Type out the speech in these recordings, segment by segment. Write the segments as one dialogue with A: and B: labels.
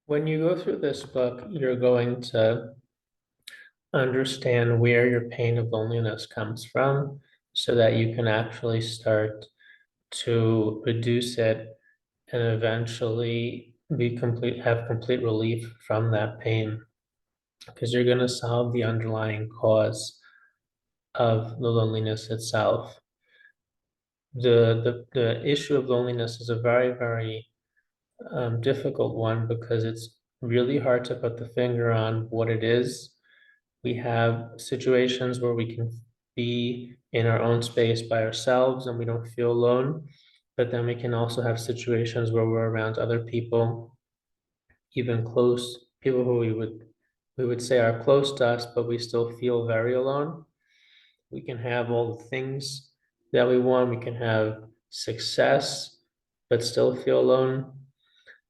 A: When you go through this book, you're going to understand where your pain of loneliness comes from so that you can actually start to reduce it and eventually have complete relief from that pain because you're going to solve the underlying cause of the loneliness itself. The issue of loneliness is a very difficult one because it's really hard to put the finger on what it is. We have situations where we can be in our own space by ourselves and we don't feel alone. But then we can also have situations where we're around other people, even close people who we would say are close to us, but we still feel very alone. We can have all the things that we want. We can have success, but still feel alone.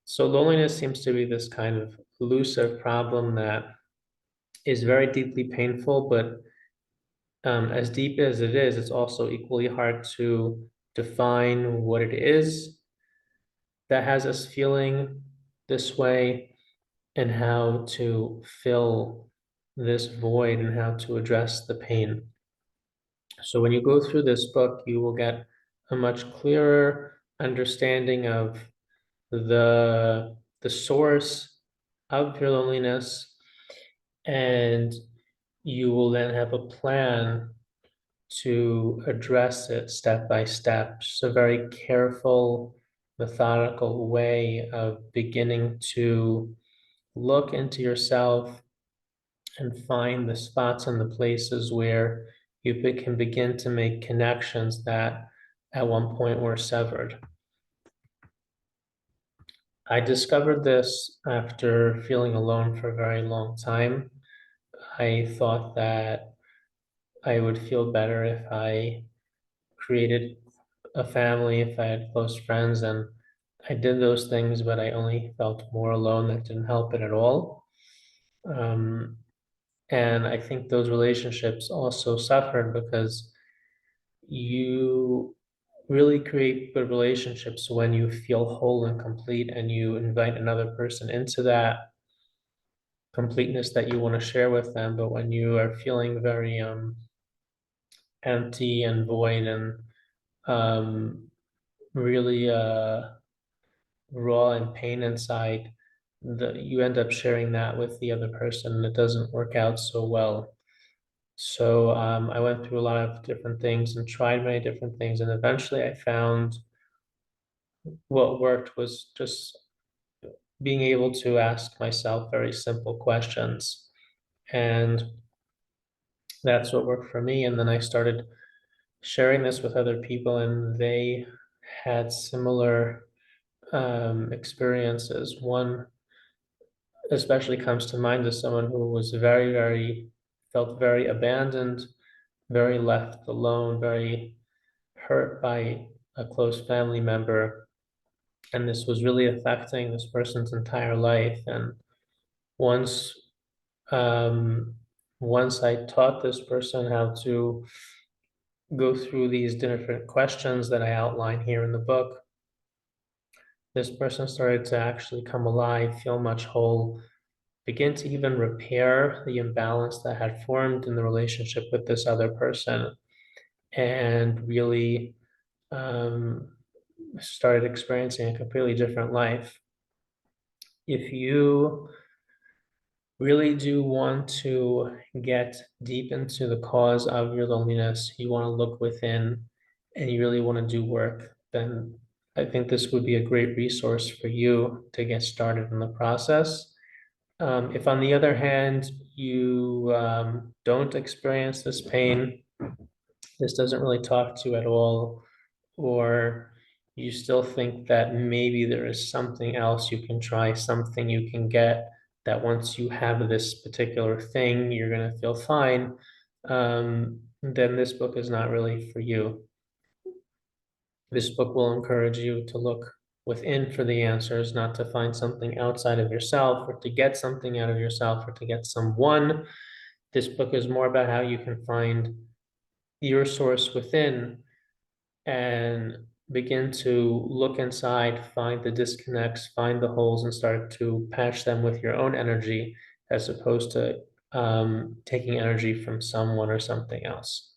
A: So loneliness seems to be this kind of elusive problem that is very deeply painful, but as deep as it is, it's also equally hard to define what it is that has us feeling this way and how to fill this void and how to address the pain. So when you go through this book, you will get a much clearer understanding of the source of your loneliness, and you will then have a plan to address it step by step. Just a very careful, methodical way of beginning to look into yourself and find the spots and the places where can begin to make connections that at one point were severed. I discovered this after feeling alone for a very long time. I thought that I would feel better if I created a family, if I had close friends, and I did those things, but I only felt more alone. That didn't help it at all. Um, and I think those relationships also suffered because you really create good relationships when you feel whole and complete and you invite another person into that completeness that you want to share with them. But when you are feeling very empty and void and um, really raw and pain inside, you end up sharing that with the other person and it doesn't work out so well. So I went through a lot of different things and tried many different things, and eventually I found what worked was just being able to ask myself very simple questions. And that's what worked for me. And then I started sharing this with other people, and they had similar experiences. One especially comes to mind as someone who was felt very abandoned, very left alone, very hurt by a close family member. And this was really affecting this person's entire life. And once, um, once I taught this person how to go through these different questions that I outline here in the book, this person started to actually come alive, feel much whole, begin to even repair the imbalance that had formed in the relationship with this other person, and really um, started experiencing a completely different life. If you really do want to get deep into the cause of your loneliness, you want to look within and you really want to do work, then I think this would be a great resource for you to get started in the process. If on the other hand, you don't experience this pain, this doesn't really talk to you at all, or you still think that maybe there is something else you can try, something you can get that once you have this particular thing, you're going to feel fine, then this book is not really for you. This book will encourage you to look within for the answers, not to find something outside of yourself or to get something out of yourself or to get someone. This book is more about how you can find your source within and begin to look inside, find the disconnects, find the holes, and start to patch them with your own energy as opposed to taking energy from someone or something else.